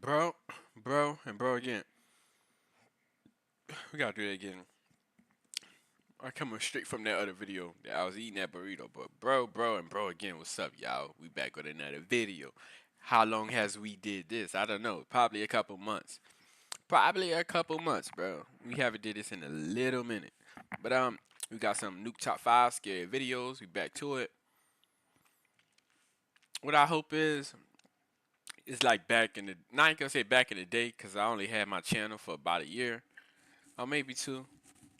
Bro, bro again. We gotta do that again. I coming straight from that other video that I was eating that burrito, but bro again, what's up, y'all? We back with another video. How long has we did this? I don't know. Probably a couple months. Probably a couple months, bro. We haven't did this in a little minute. But we got some Nuke Top 5 scary videos. We back to it. What I hope is it's like back in the not gonna say back in the day, cause I only had my channel for about a year. Or maybe two.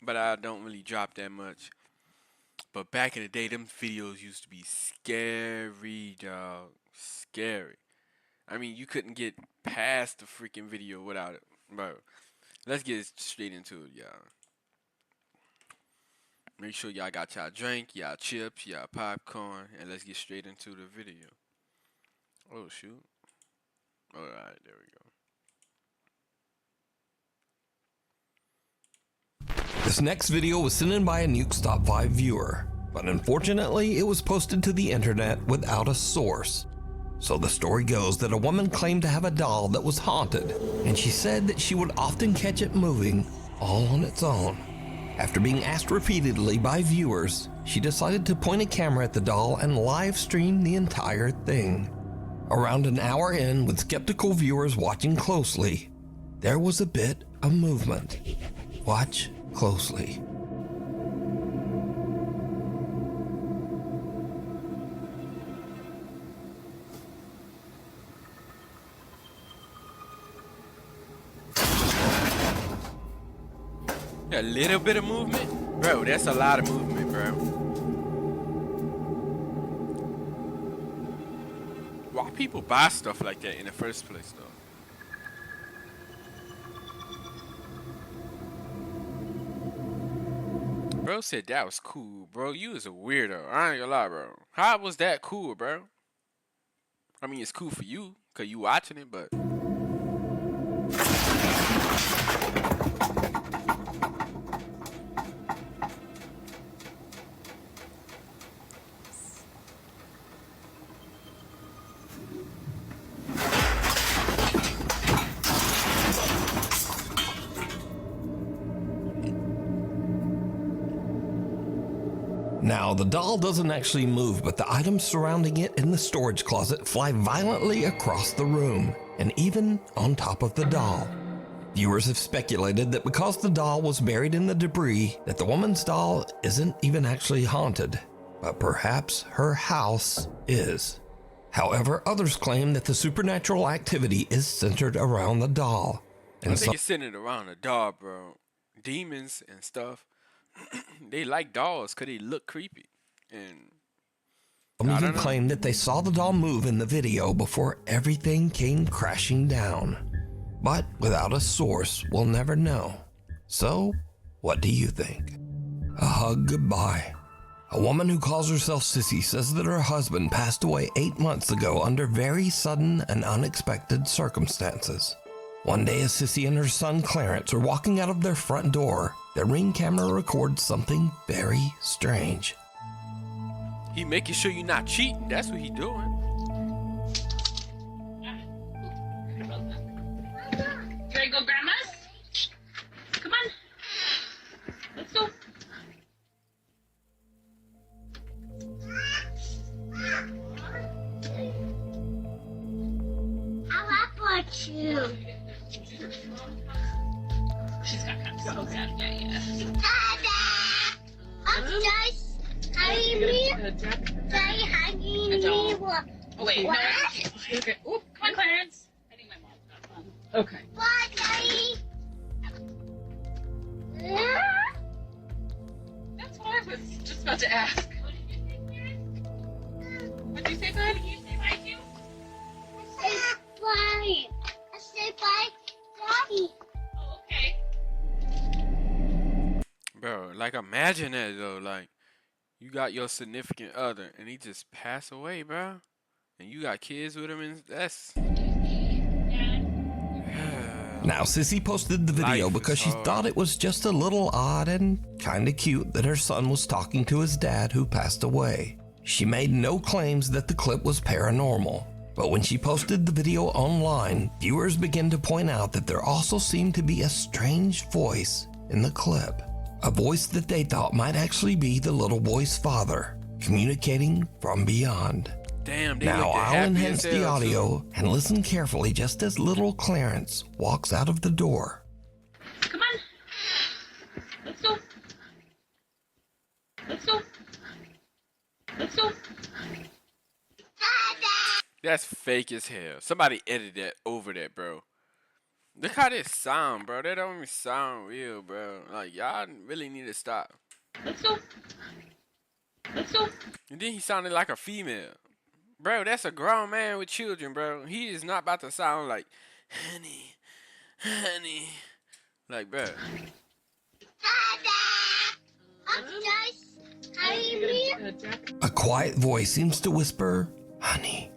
But I don't really drop that much. But back in the day, them videos used to be scary, dog. Scary. I mean, you couldn't get past the freaking video without it. Bro, let's get straight into it, y'all. Make sure y'all got y'all drink, y'all chips, y'all popcorn, and let's get straight into the video. Oh, shoot. Alright, there we go. This next video was sent in by a Nuke's Top 5 viewer, but unfortunately it was posted to the internet without a source. So the story goes that a woman claimed to have a doll that was haunted, and she said that she would often catch it moving all on its own. After being asked repeatedly by viewers, she decided to point a camera at the doll and live stream the entire thing. Around an hour in, with skeptical viewers watching closely, there was a bit of movement. Watch closely. A little bit of movement? Bro, that's a lot of movement, bro. Why people buy stuff like that in the first place, though? Bro said that was cool, bro. You was a weirdo. I ain't gonna lie, bro. How was that cool, bro? I mean, it's cool for you, cause you watching it, but... Now, the doll doesn't actually move, but the items surrounding it in the storage closet fly violently across the room, and even on top of the doll. Viewers have speculated that because the doll was buried in the debris, that the woman's doll isn't even actually haunted, but perhaps her house is. However, others claim that the supernatural activity is centered around the doll. I think it's centered around the doll, bro. Demons and stuff. They like dolls because they look creepy. And some even claim that they saw the doll move in the video before everything came crashing down. But without a source, we'll never know. So, what do you think? A hug goodbye. A woman who calls herself Sissy says that her husband passed away 8 months ago under very sudden and unexpected circumstances. One day, as Sissy and her son Clarence are walking out of their front door, their Ring camera records something very strange. He making sure you're not cheating. That's what he doing. You ready to go, Grandma's? Come on. Let's go. I want you. She's got kind of so sad. Yeah. Dada! I'm just hugging me. Daddy hugging me. Oh, wait. What? No, okay. Oop, come on, Clarence. I think my mom's got one. Okay. What, Daddy? That's what I was just about to ask. What did you say, bud? Did you say bye to? I said bye. I said bye, Daddy. Oh, okay. Bro, like imagine that though. Like, you got your significant other and he just passed away, bro. And you got kids with him and that's... Now, Sissy posted the video Life because is she hard. thought it was just a little odd and kinda cute that her son was talking to his dad who passed away. She made no claims that the clip was paranormal. But when she posted the video online, viewers began to point out that there also seemed to be a strange voice in the clip. A voice that they thought might actually be the little boy's father, communicating from beyond. Damn, they Now looked I'll happy enhance as the hell, too. audio and listen carefully just as little Clarence walks out of the door. Come on. Let's go. Let's go. Let's go. That's fake as hell. Somebody edited that over that, bro. Look how this sound, bro. That don't even sound real, bro. Like, y'all really need to stop. Let's go. Let's go. And then he sounded like a female. Bro, that's a grown man with children, bro. He is not about to sound like, honey, honey. Like, bro. A quiet voice seems to whisper, honey.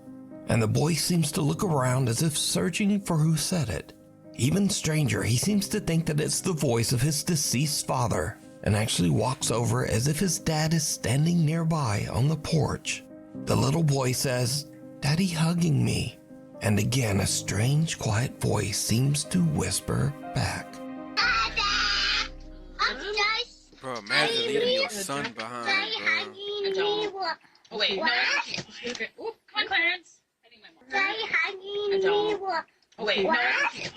And the boy seems to look around as if searching for who said it. Even stranger, he seems to think that it's the voice of his deceased father and actually walks over as if his dad is standing nearby on the porch. The little boy says, "Daddy hugging me." And again, a strange, quiet voice seems to whisper back. Bro, imagine leaving your son behind, bro. Oh, wait. No, okay. Oop, come on, Clarence. I need my mom. Oh, wait. No, okay.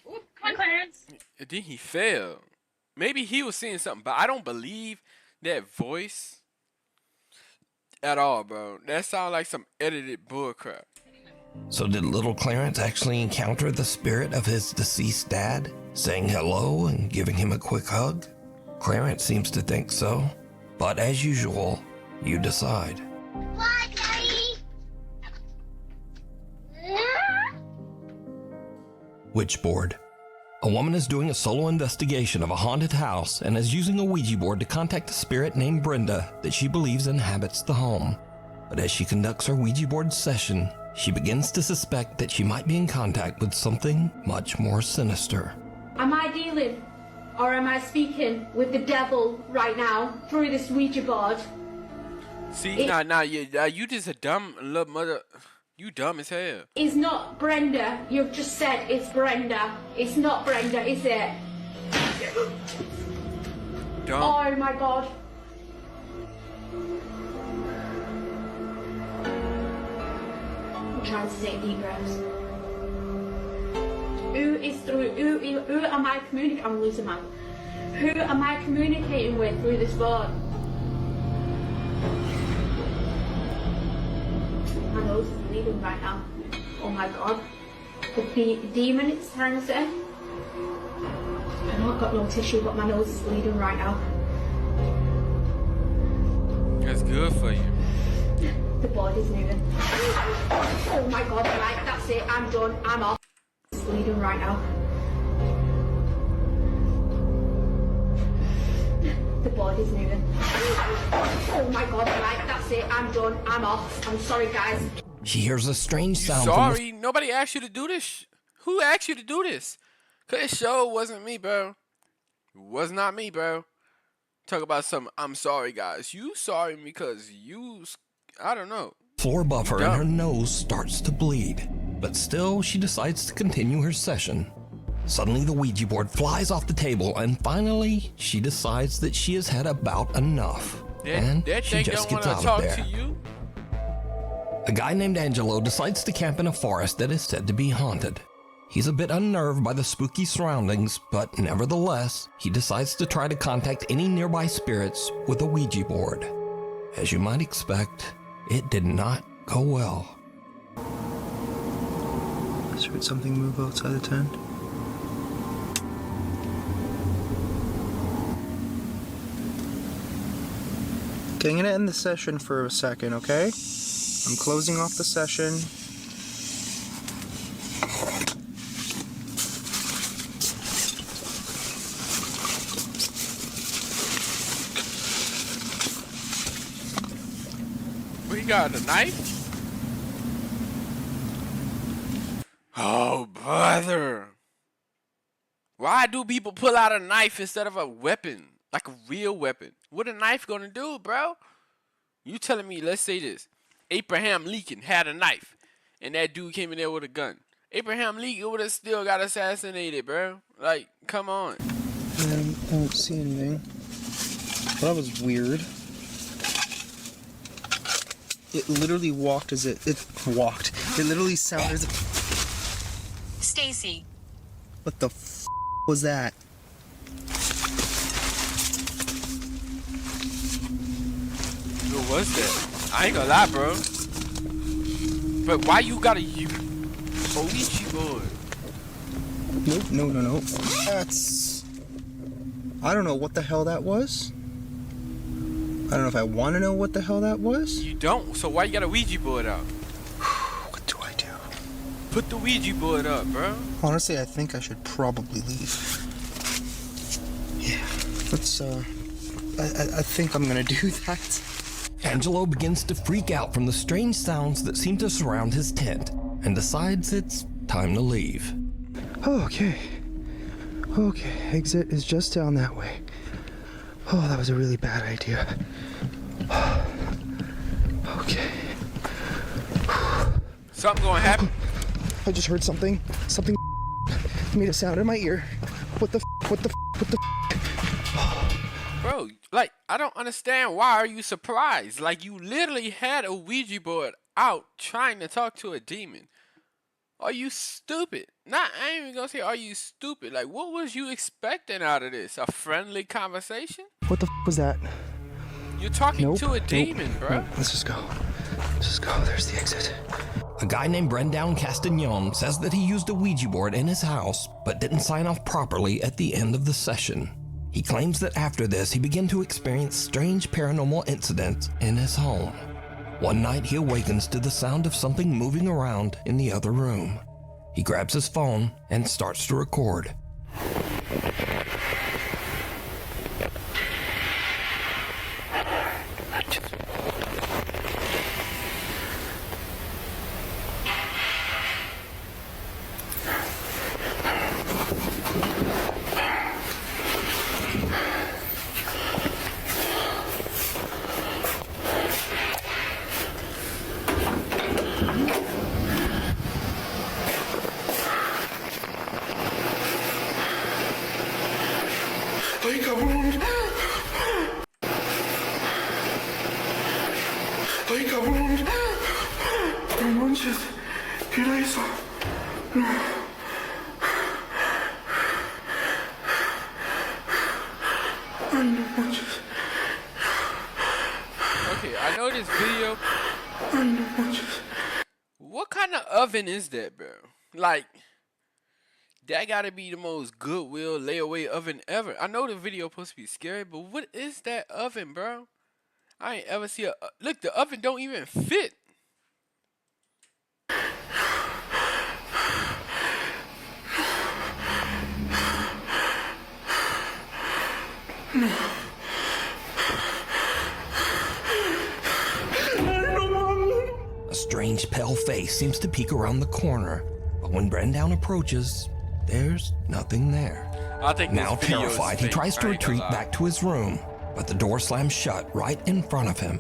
Oop, come on, Clarence. And then he fell. Maybe he was seeing something, but I don't believe that voice at all, bro. That sounds like some edited bullcrap. So did little Clarence actually encounter the spirit of his deceased dad, saying hello and giving him a quick hug? Clarence seems to think so, but as usual, you decide. Witchboard. A woman is doing a solo investigation of a haunted house and is using a Ouija board to contact a spirit named Brenda that she believes inhabits the home. But as she conducts her Ouija board session, she begins to suspect that she might be in contact with something much more sinister. Am I dealing or am I speaking with the devil right now through this Ouija board? See, you just a dumb little mother. You dumb as hell. It's not Brenda. You've just said it's Brenda. It's not Brenda, is it? Dumb. Oh my god. I'm trying to take deep breaths. Who am I communicating? I'm losing man. Who am I communicating with through this board? My nose is bleeding right now. Oh my god. The demon it's trying to say. I know I've got no tissue, but my nose is bleeding right now. That's good for you. The body's moving. Oh my god, right, that's it. I'm done. I'm off. It's bleeding right now. The body's moving. Oh my god, right, that's it. I'm done. I'm off. I'm sorry, guys. She hears a strange You sound sorry? Nobody asked you to do this. Who asked you to do this? Cause it sure wasn't me, bro. It was not me, bro. Talk about some. I'm sorry, guys. You sorry because you. I don't know. floor above her and dumb. her nose starts to bleed. But still, she decides to continue her session. Suddenly, the Ouija board flies off the table, and finally, she decides that she has had about enough. And That she thing just don't gets want to out of talk there. to you. A guy named Angelo decides to camp in a forest that is said to be haunted. He's a bit unnerved by the spooky surroundings, but nevertheless, he decides to try to contact any nearby spirits with a Ouija board. As you might expect, it did not go well. I just heard something move outside the tent. Okay, I'm gonna end the session for a second, okay? I'm closing off the session. We got a knife? Oh, brother. Why do people pull out a knife instead of a weapon? Like a real weapon. What a knife gonna do, bro? You telling me, let's say this. Abraham Lincoln had a knife. and that dude came in there with a gun. Abraham Lincoln would have still got assassinated, bro. Like, come on. I don't see anything. Well, that was weird. It literally walked as it walked. It literally sounded as if. Stacy. What the f was that? What was that? I ain't gonna lie, bro. But why you gotta use Ouija board? Nope, no. That's. I don't know what the hell that was. I don't know if I want to know what the hell that was. You don't? So why you got a Ouija board out? What do I do? Put the Ouija board up, bro. Honestly, I think I should probably leave. Yeah, let's, I think I'm gonna do that. Angelo begins to freak out from the strange sounds that seem to surround his tent and decides it's time to leave. Okay, exit is just down that way. Oh, that was a really bad idea. Okay. Something gonna happen. I just heard something. Something made a sound in my ear. What the Bro, like, I don't understand. Why are you surprised? Like, you literally had a Ouija board out trying to talk to a demon. Are you stupid? I ain't even gonna say, are you stupid? Like, what was you expecting out of this? A friendly conversation? What the was that? You're talking to a demon, bro. Nope. Let's just go. There's the exit. A guy named Brendan Castagnon says that he used a Ouija board in his house, but didn't sign off properly at the end of the session. He claims that after this, he began to experience strange paranormal incidents in his home. One night, he awakens to the sound of something moving around in the other room. He grabs his phone and starts to record. ¡Ay, cabrón! ¡Ay, cabrón! No manches, ¿qué era eso? No. Ay, no manches. Okay, I know this video. Ay, no manches. What kind of oven is that, bro? Like, that gotta be the most Goodwill layaway oven ever. I know the video supposed to be scary, but what is that oven, bro? I ain't ever see a... Look, the oven don't even fit. A strange pale face seems to peek around the corner, but when Brendan approaches, there's nothing there. I think Now this video is terrified, he fake. tries to I ain't gonna retreat lie. back to his room, but the door slams shut right in front of him.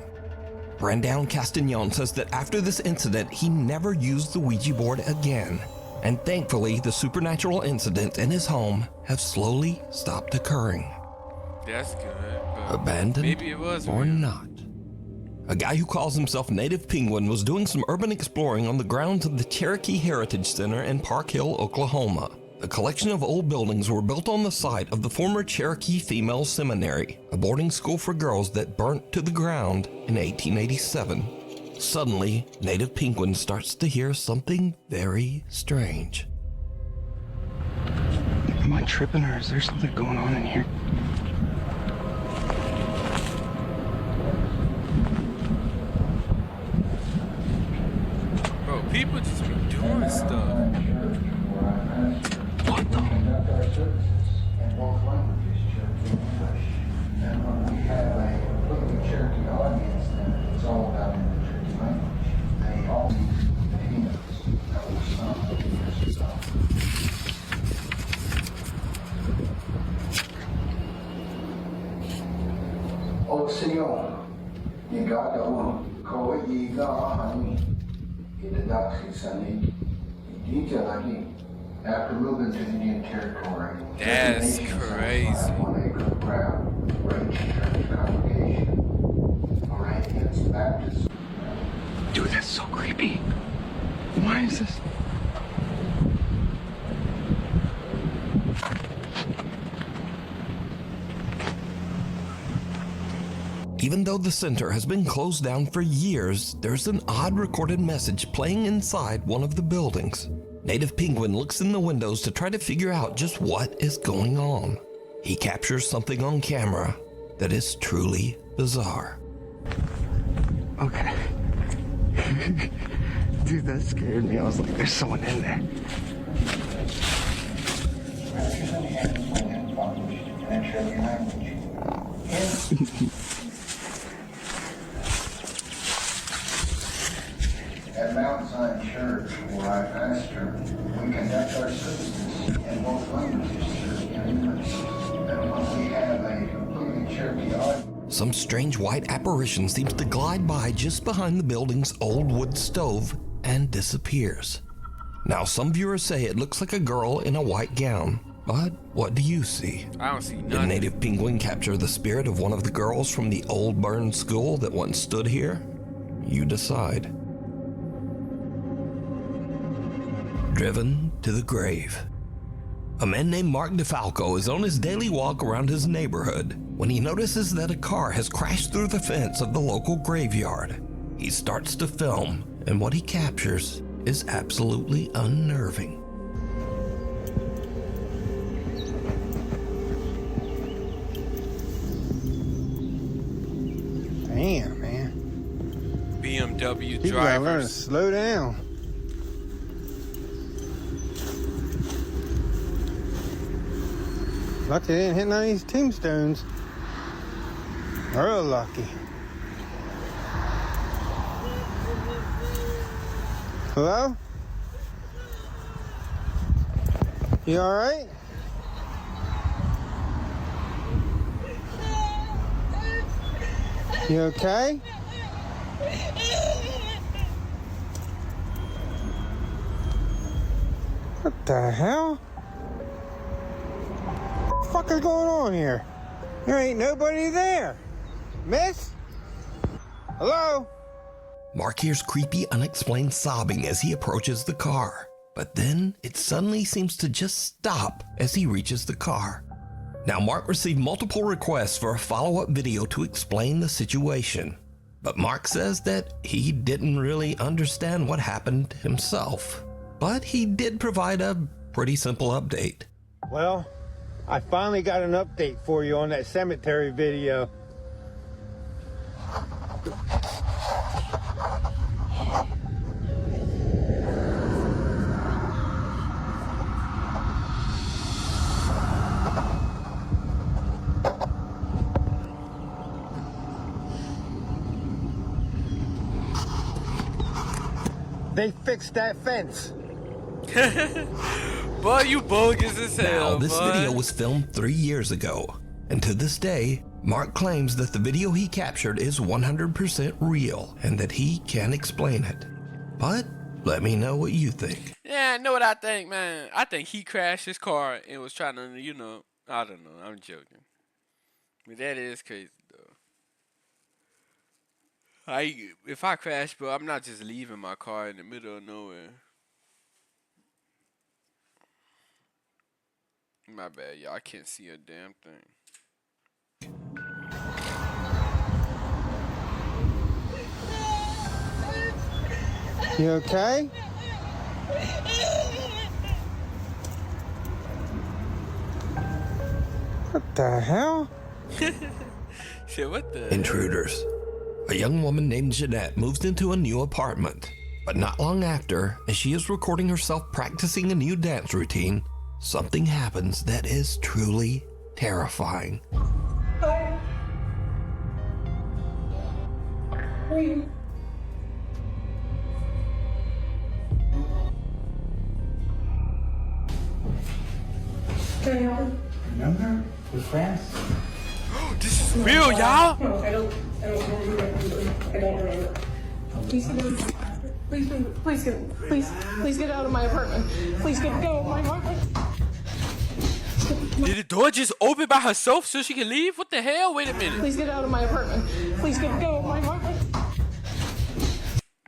Brendan Castagnon says that after this incident, he never used the Ouija board again, and thankfully, the supernatural incidents in his home have slowly stopped occurring. That's good, but Abandoned maybe it was or real. not. A guy who calls himself Native Penguin was doing some urban exploring on the grounds of the Cherokee Heritage Center in Park Hill, Oklahoma. A collection of old buildings were built on the site of the former Cherokee Female Seminary, a boarding school for girls that burnt to the ground in 1887. Suddenly, Native Penguin starts to hear something very strange. Am I tripping or is there something going on in here? Bro, people just be doing stuff. What the? O Senhor, ligado ao Coiga Ahani, After moving to Indian Territory, That's crazy. 1 acre ground, range church congregation. Moravians, Baptists. Dude, that's so creepy. Why is this? Even though the center has been closed down for years, there's an odd recorded message playing inside one of the buildings. Native Penguin looks in the windows to try to figure out just what is going on. He captures something on camera that is truly bizarre. Okay. Dude, that scared me. I was like, there's someone in there. At Mount Zion Church, where I pastor, we conduct our services in both languages, Cherokee and English. And when we have a completely Cherokee audience, Some strange white apparition seems to glide by just behind the building's old wood stove and disappears. Now, some viewers say it looks like a girl in a white gown, but what do you see? I don't see Did nothing. Native Penguin capture the spirit of one of the girls from the old burned school that once stood here? You decide. Driven to the grave. A man named Mark DeFalco is on his daily walk around his neighborhood when he notices that a car has crashed through the fence of the local graveyard. He starts to film, and what he captures is absolutely unnerving. Damn, man. BMW People gotta learn to drivers. slow down. Lucky they didn't hit none of these tombstones. Real lucky. Hello? You alright? You okay? What the hell? What the fuck is going on here? There ain't nobody there. Miss? Hello? Mark hears creepy, unexplained sobbing as he approaches the car, but then it suddenly seems to just stop as he reaches the car. Now, Mark received multiple requests for a follow-up video to explain the situation, but Mark says that he didn't really understand what happened himself. But he did provide a pretty simple update. Well, I finally got an update for you on that cemetery video. They fixed that fence. Boy, you bogus as hell. Now, this boy. video was filmed 3 years ago, and to this day, Mark claims that the video he captured is 100% real and that he can explain it. But let me know what you think. Yeah, I know what I think, man. I think he crashed his car and was trying to, I don't know. I'm joking. But that is crazy, though. If I crash, bro, I'm not just leaving my car in the middle of nowhere. My bad, y'all. I can't see a damn thing. You okay? What the hell? Shit, what the? Intruders. A young woman named Jeanette moves into a new apartment. But not long after, as she is recording herself practicing a new dance routine, something happens that is truly terrifying. remember? We're friends. This is real, y'all. No, I don't remember. I don't remember. Do you see those? Please get out of my apartment. Please go of my apartment. Did the door just open by herself so she can leave? What the hell? Wait a minute. Please get out of my apartment. Please go of my apartment.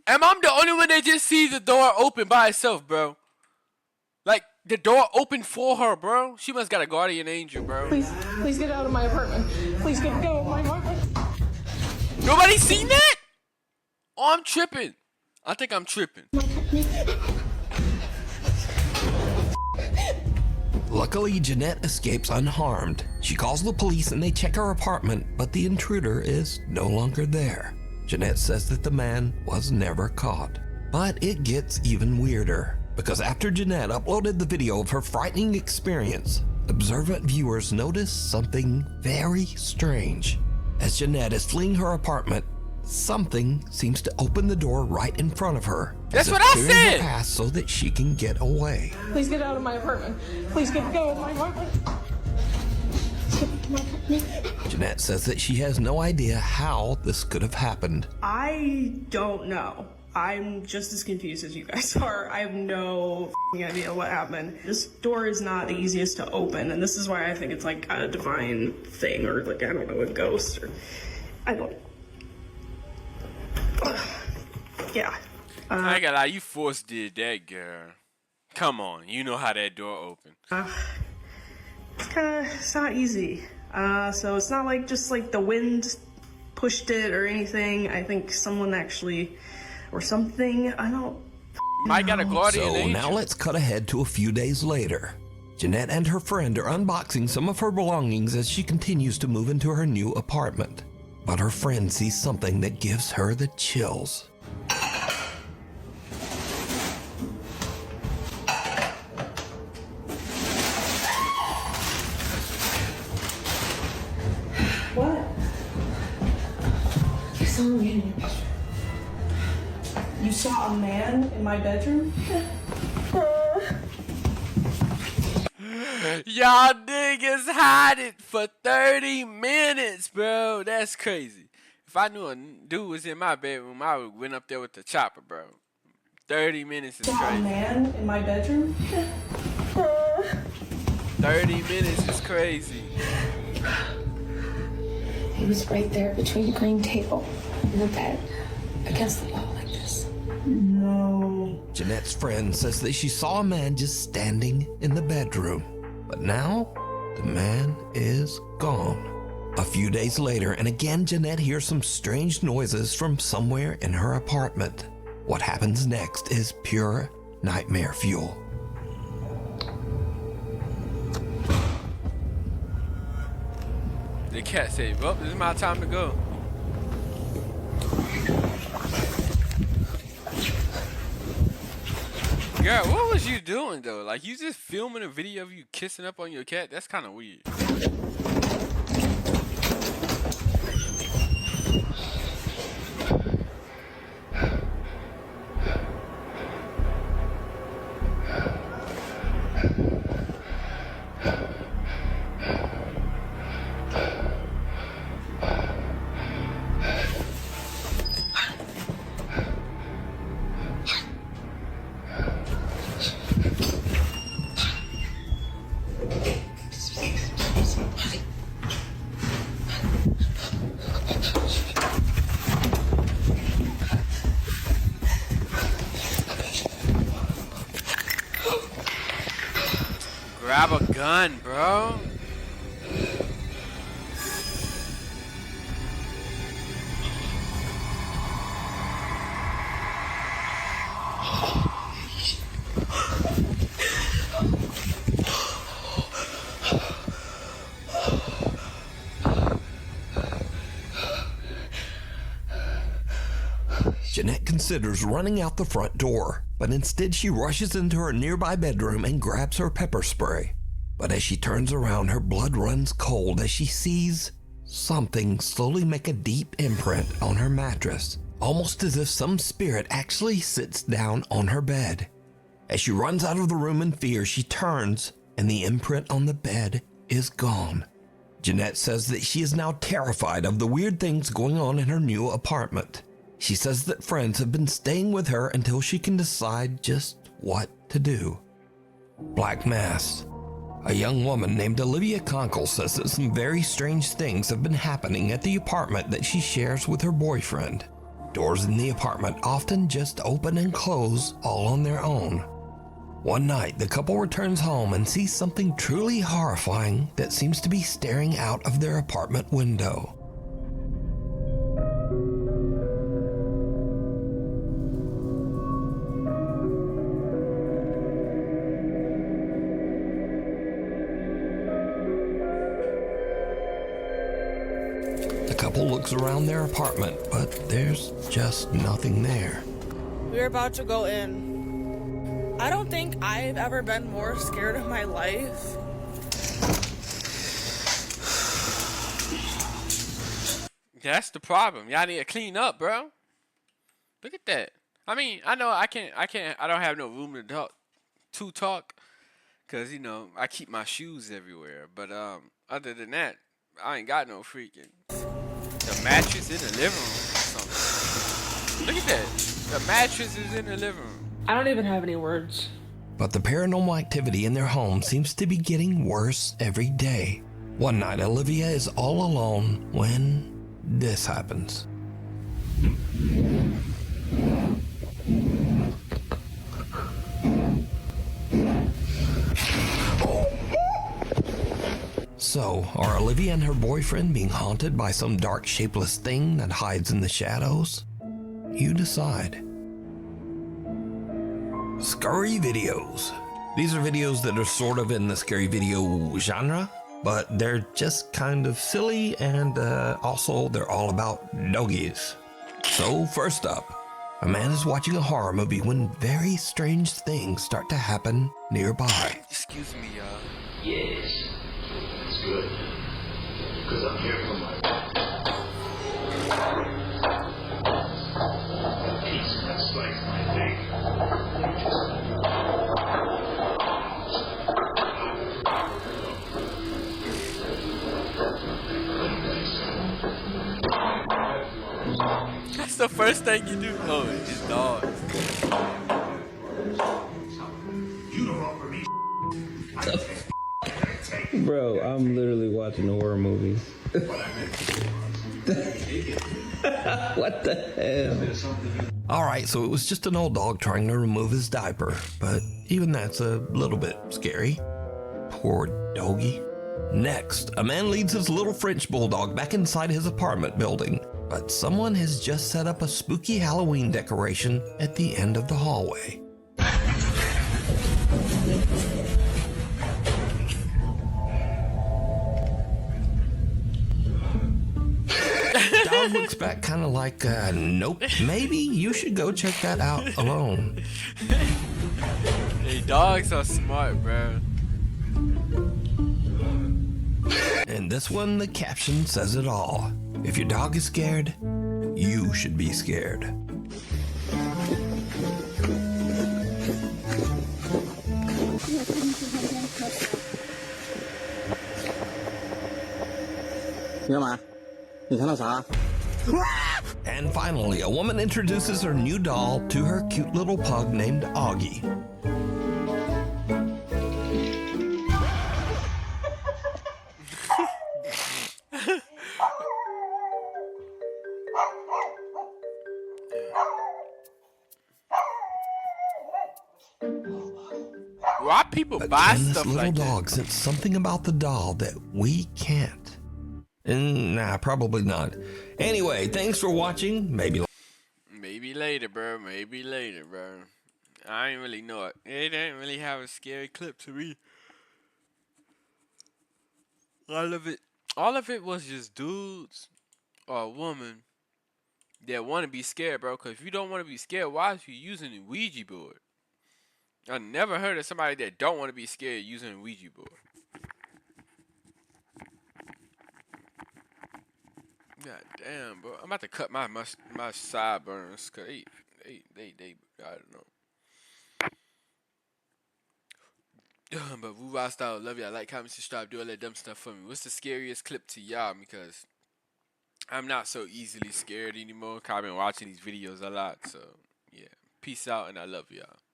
Am I the only one that just sees the door open by itself, bro? Like, the door opened for her, bro. She must got a guardian angel, bro. Please get out of my apartment. Please go of my apartment. Nobody seen that? Oh, I'm tripping. I think I'm tripping. Luckily, Jeanette escapes unharmed. She calls the police and they check her apartment, but the intruder is no longer there. Jeanette says that the man was never caught. But it gets even weirder, because after Jeanette uploaded the video of her frightening experience, observant viewers notice something very strange. As Jeanette is fleeing her apartment, something seems to open the door right in front of her. That's as if what I clearing said! her path so that she can get away. Please get out of my apartment. Please go of my apartment. Jeanette says that she has no idea how this could have happened. I don't know. I'm just as confused as you guys are. I have no idea what happened. This door is not the easiest to open, and this is why I think it's like a divine thing, or like, I don't know, a ghost, or I don't. Yeah. I ain't gonna lie, you force did that, girl. Come on, you know how that door opened. It's not easy. So it's not like just like the wind pushed it or anything. I think someone actually, or something, I don't. Might got a guardian So angel. now let's cut ahead to a few days later. Jeanette and her friend are unboxing some of her belongings as she continues to move into her new apartment. But her friend sees something that gives her the chills. What? You saw me in your bedroom. You saw a man in my bedroom? Y'all niggas hide it for 30 minutes, bro. That's crazy. If I knew a dude was in my bedroom, I would went up there with the chopper, bro. 30 minutes is Saw a crazy. man in my bedroom? 30 minutes is crazy. He was right there between the green table and the bed, against the wall like this. No. Jeanette's friend says that she saw a man just standing in the bedroom. But now, the man is gone. A few days later, and again Jeanette hears some strange noises from somewhere in her apartment. What happens next is pure nightmare fuel. The cat said, well, this is my time to go. Girl, what was you doing though? Like, you just filming a video of you kissing up on your cat? That's kind of weird. Grab a gun, bro. Jeanette considers running out the front door, but instead she rushes into her nearby bedroom and grabs her pepper spray. But as she turns around, her blood runs cold as she sees something slowly make a deep imprint on her mattress, almost as if some spirit actually sits down on her bed. As she runs out of the room in fear, she turns, and the imprint on the bed is gone. Jeanette says that she is now terrified of the weird things going on in her new apartment. She says that friends have been staying with her until she can decide just what to do. Black Mass. A young woman named Olivia Conkle says that some very strange things have been happening at the apartment that she shares with her boyfriend. Doors in the apartment often just open and close all on their own. One night, the couple returns home and sees something truly horrifying that seems to be staring out of their apartment window. The couple looks around their apartment, but there's just nothing there. We're about to go in. I don't think I've ever been more scared in my life. That's the problem. Y'all need to clean up, bro. Look at that. I mean, I know I don't have no room to talk, cause you know I keep my shoes everywhere. But other than that, I ain't got no freaking. The mattress in the living room or something. Look at that. The mattress is in the living room. I don't even have any words. But the paranormal activity in their home seems to be getting worse every day. One night, Olivia is all alone when this happens. So, are Olivia and her boyfriend being haunted by some dark, shapeless thing that hides in the shadows? You decide. Scary videos. These are videos that are sort of in the scary video genre, but they're just kind of silly, and also they're all about doggies. So first up, a man is watching a horror movie when very strange things start to happen nearby. Excuse me, y'all. Yes, it's good, because I'm here for my piece that slices my leg. That's the first thing you do. Oh, it's dogs. You don't offer me. Bro, I'm literally watching a horror movie. What the hell? Alright, so it was just an old dog trying to remove his diaper, but even that's a little bit scary. Poor doggy. Next, a man leads his little French bulldog back inside his apartment building, but someone has just set up a spooky Halloween decoration at the end of the hallway. Dog looks back kind of like, nope, maybe you should go check that out alone. Hey, dogs are smart, bro. And this one, the caption says it all. If your dog is scared, you should be scared. And finally, a woman introduces her new doll to her cute little pug named Augie. Why people buy Again, this stuff little like dog sensed something about the doll that we can't. Nah, probably not. Anyway, thanks for watching. Maybe later, bro. Maybe later, bro. I ain't really know it. It didn't really have a scary clip to me. All of it was just dudes or a woman that want to be scared, bro. Because if you don't want to be scared, why are you using a Ouija board? I never heard of somebody that don't want to be scared using a Ouija board. God damn, bro. I'm about to cut my sideburns because they I don't know. But Woo Style, love y'all. Like, comment, subscribe, do all that dumb stuff for me. What's the scariest clip to y'all? Because I'm not so easily scared anymore 'cause I've been watching these videos a lot. So, yeah. Peace out, and I love y'all.